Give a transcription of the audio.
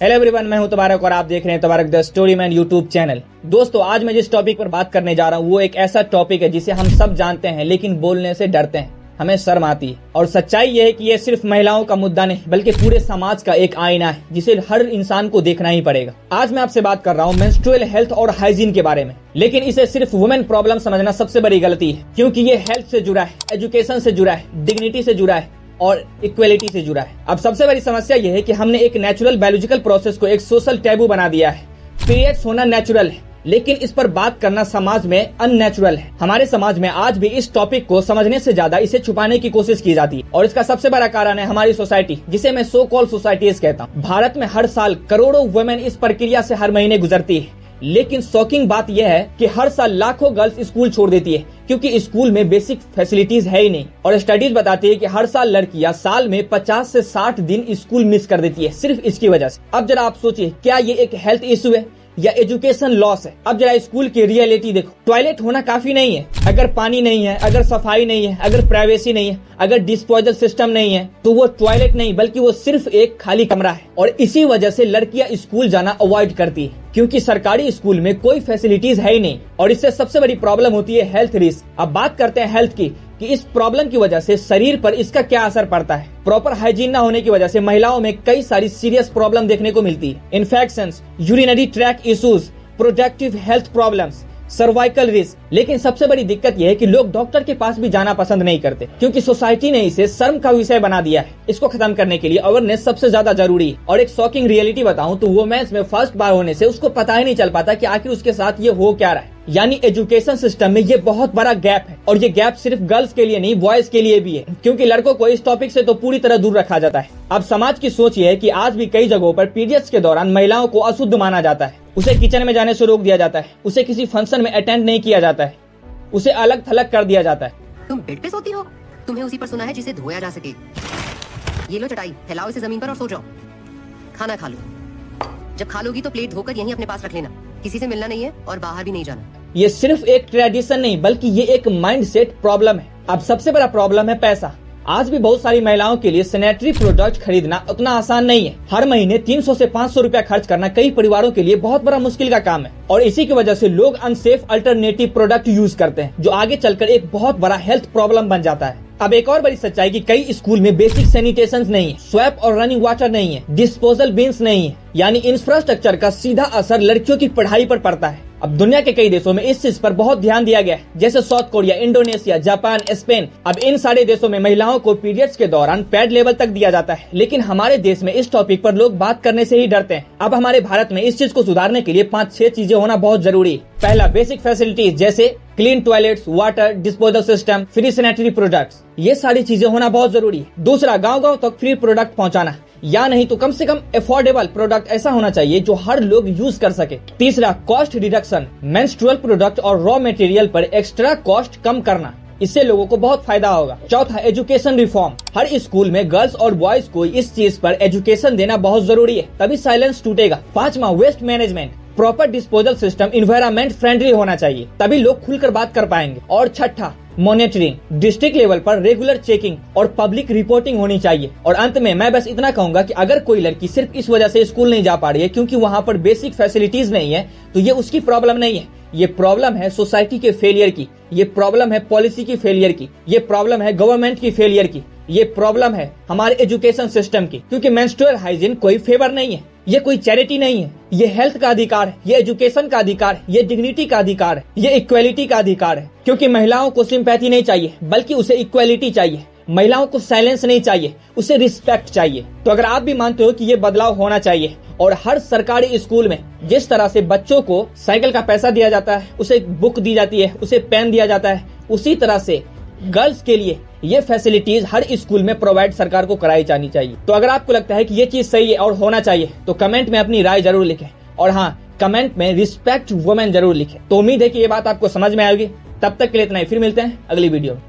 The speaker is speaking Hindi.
हेलो एवरीवन, मैं हूं तबारक और आप देख रहे हैं तबारक the story man YouTube channel. दोस्तों, आज मैं जिस टॉपिक पर बात करने जा रहा हूं वो एक ऐसा टॉपिक है जिसे हम सब जानते हैं लेकिन बोलने से डरते हैं, हमें शर्म आती है। और सच्चाई ये है कि ये सिर्फ महिलाओं का मुद्दा नहीं बल्कि पूरे समाज का एक आईना है जिसे हर इंसान को देखना ही पड़ेगा। आज मैं आपसे बात कर रहा हूँ मेंस्ट्रुअल हेल्थ और हाइजीन के बारे में, लेकिन इसे सिर्फ वुमेन प्रॉब्लम समझना सबसे बड़ी गलती है, क्योंकि ये हेल्थ से जुड़ा है, एजुकेशन से जुड़ा है, डिग्निटी से जुड़ा है और इक्वेलिटी से जुड़ा है। अब सबसे बड़ी समस्या यह है कि हमने एक नेचुरल बायोलॉजिकल प्रोसेस को एक सोशल टैबू बना दिया है। पीरियड्स होना नेचुरल है, लेकिन इस पर बात करना समाज में अननेचुरल है। हमारे समाज में आज भी इस टॉपिक को समझने से ज्यादा इसे छुपाने की कोशिश की जाती है, और इसका सबसे बड़ा कारण है हमारी सोसाइटी, जिसे मैं सो कॉल्ड सोसाइटीज कहता हूँ। भारत में हर साल करोड़ों वुमेन इस प्रक्रिया से हर महीने गुजरती है, लेकिन शॉकिंग बात यह है कि हर साल लाखों गर्ल्स स्कूल छोड़ देती है क्योंकि स्कूल में बेसिक फैसिलिटीज है ही नहीं। और स्टडीज बताती है कि हर साल लड़कियां साल में 50 से 60 दिन स्कूल मिस कर देती है सिर्फ इसकी वजह से। अब जरा आप सोचिए, क्या ये एक हेल्थ इशू है या एजुकेशन लॉस है? अब जरा स्कूल की रियलिटी देखो। टॉयलेट होना काफी नहीं है, अगर पानी नहीं है, अगर सफाई नहीं है, अगर प्राइवेसी नहीं है, अगर डिस्पोजल सिस्टम नहीं है, तो वो टॉयलेट नहीं बल्कि वो सिर्फ एक खाली कमरा है। और इसी वजह से लड़कियां स्कूल जाना अवॉइड करती है क्योंकि सरकारी स्कूल में कोई फैसिलिटीज है ही नहीं। और इससे सबसे बड़ी प्रॉब्लम होती है हेल्थ रिस्क। अब बात करते हैं हेल्थ की कि इस प्रॉब्लम की वजह से शरीर पर इसका क्या असर पड़ता है। प्रॉपर हाइजीन न होने की वजह से महिलाओं में कई सारी सीरियस प्रॉब्लम देखने को मिलती है। Infections, urinary track issues, productive health problems, cervical risk. लेकिन सबसे बड़ी दिक्कत यह है कि लोग डॉक्टर के पास भी जाना पसंद नहीं करते क्योंकि सोसाइटी ने इसे शर्म का विषय बना दिया है। इसको खत्म करने के लिए अवेयरनेस सबसे ज्यादा जरूरी है। और एक शॉकिंग रियलिटी बताऊं तो वुमेन्स में फर्स्ट बार होने से उसको पता ही नहीं चल पाता कि आखिर उसके साथ ये हो क्या रहा है। यानी एजुकेशन सिस्टम में ये बहुत बड़ा गैप है, और ये गैप सिर्फ गर्ल्स के लिए नहीं बॉयज के लिए भी है, क्योंकि लड़कों को इस टॉपिक से तो पूरी तरह दूर रखा जाता है। अब समाज की सोच ये है कि आज भी कई जगहों पर पीरियड्स के दौरान महिलाओं को अशुद्ध माना जाता है, उसे किचन में जाने से रोक दिया जाता है, उसे किसी फंक्शन में अटेंड नहीं किया जाता है, उसे अलग थलग कर दिया जाता है। तुम बेड पे सोती हो, तुम्हें उसी पर सोना है जिसे धोया जा सके। ये लो चटाई, फैलाओ इसे जमीन पर और सो जाओ। खाना खा लो, जब खा लोगी तो प्लेट धोकर यहीं अपने पास रख लेना, किसी से मिलना नहीं है और बाहर भी नहीं जाना। ये सिर्फ एक ट्रेडिशन नहीं बल्कि ये एक माइंडसेट प्रॉब्लम है। अब सबसे बड़ा प्रॉब्लम है पैसा। आज भी बहुत सारी महिलाओं के लिए सैनिटरी प्रोडक्ट खरीदना उतना आसान नहीं है। हर महीने 300 से 500 रुपया खर्च करना कई परिवारों के लिए बहुत बड़ा मुश्किल का काम है, और इसी की वजह से लोग अनसेफ अल्टरनेटिव प्रोडक्ट यूज करते हैं, जो आगे चलकर एक बहुत बड़ा हेल्थ प्रॉब्लम बन जाता है। अब एक और बड़ी सच्चाई कि कई स्कूल में बेसिक सैनिटेशन नहीं है, स्वैप और रनिंग वाटर नहीं है, डिस्पोजल बिन्स नहीं है। यानी इंफ्रास्ट्रक्चर का सीधा असर लड़कियों की पढ़ाई पर पड़ता है। अब दुनिया के कई देशों में इस चीज पर बहुत ध्यान दिया गया है, जैसे south Korea, Indonesia, Japan, Spain. अब इन सारे देशों में महिलाओं को पीरियड्स के दौरान पैड लेवल तक दिया जाता है, लेकिन हमारे देश में इस टॉपिक पर लोग बात करने से ही डरते हैं। अब हमारे भारत में इस चीज को सुधारने के लिए 5-6 चीजें होना बहुत जरूरी है। पहला, बेसिक फैसिलिटीज जैसे clean toilets, water, disposal system, free sanitary products, ये सारी चीजें होना बहुत जरूरी है। दूसरा, गाँव-गाँव तक फ्री प्रोडक्ट पहुँचाना, या नहीं तो कम से कम अफोर्डेबल प्रोडक्ट ऐसा होना चाहिए जो हर लोग यूज कर सके। तीसरा, कॉस्ट रिडक्शन, मेंस्ट्रुअल प्रोडक्ट और रॉ मटेरियल पर एक्स्ट्रा कॉस्ट कम करना, इससे लोगों को बहुत फायदा होगा। चौथा, एजुकेशन रिफॉर्म, हर स्कूल में गर्ल्स और बॉयज को इस चीज पर एजुकेशन देना बहुत जरूरी है, तभी साइलेंस टूटेगा। पांचवा, waste management, proper disposal system environment friendly होना चाहिए, तभी लोग खुलकर बात कर पाएंगे। और छठा, मॉनिटरिंग, डिस्ट्रिक्ट लेवल पर रेगुलर चेकिंग और पब्लिक रिपोर्टिंग होनी चाहिए। और अंत में मैं बस इतना कहूंगा कि अगर कोई लड़की सिर्फ इस वजह से स्कूल नहीं जा पा रही है क्योंकि वहाँ पर बेसिक फैसिलिटीज नहीं है, तो ये उसकी प्रॉब्लम नहीं है, ये प्रॉब्लम है सोसाइटी के फेलियर की, ये प्रॉब्लम है पॉलिसी की फेलियर की, ये प्रॉब्लम है गवर्नमेंट की फेलियर की, ये प्रॉब्लम है हमारे एजुकेशन सिस्टम की। क्योंकि मेंस्ट्रुअल हाइजीन कोई फेवर नहीं है, ये कोई चैरिटी नहीं है, ये हेल्थ का अधिकार है, ये एजुकेशन का अधिकार है, ये डिग्निटी का अधिकार है, ये इक्वेलिटी का अधिकार है। क्योंकि महिलाओं को सिंपैथी नहीं चाहिए बल्कि उसे इक्वेलिटी चाहिए, महिलाओं को साइलेंस नहीं चाहिए, उसे रिस्पेक्ट चाहिए। तो अगर आप भी मानते हो कि ये बदलाव होना चाहिए और हर सरकारी स्कूल में जिस तरह से बच्चों को साइकिल का पैसा दिया जाता है, उसे बुक दी जाती है, उसे पेन दिया जाता है, उसी तरह से गर्ल्स के लिए ये फैसिलिटीज हर स्कूल में प्रोवाइड सरकार को कराई जानी चाहिए। तो अगर आपको लगता है कि ये चीज सही है और होना चाहिए तो कमेंट में अपनी राय जरूर लिखें, और हाँ, कमेंट में रिस्पेक्ट वुमेन जरूर लिखें। तो उम्मीद है कि ये बात आपको समझ में आएगी। तब तक के लिए इतना ही, फिर मिलते हैं अगली वीडियो में।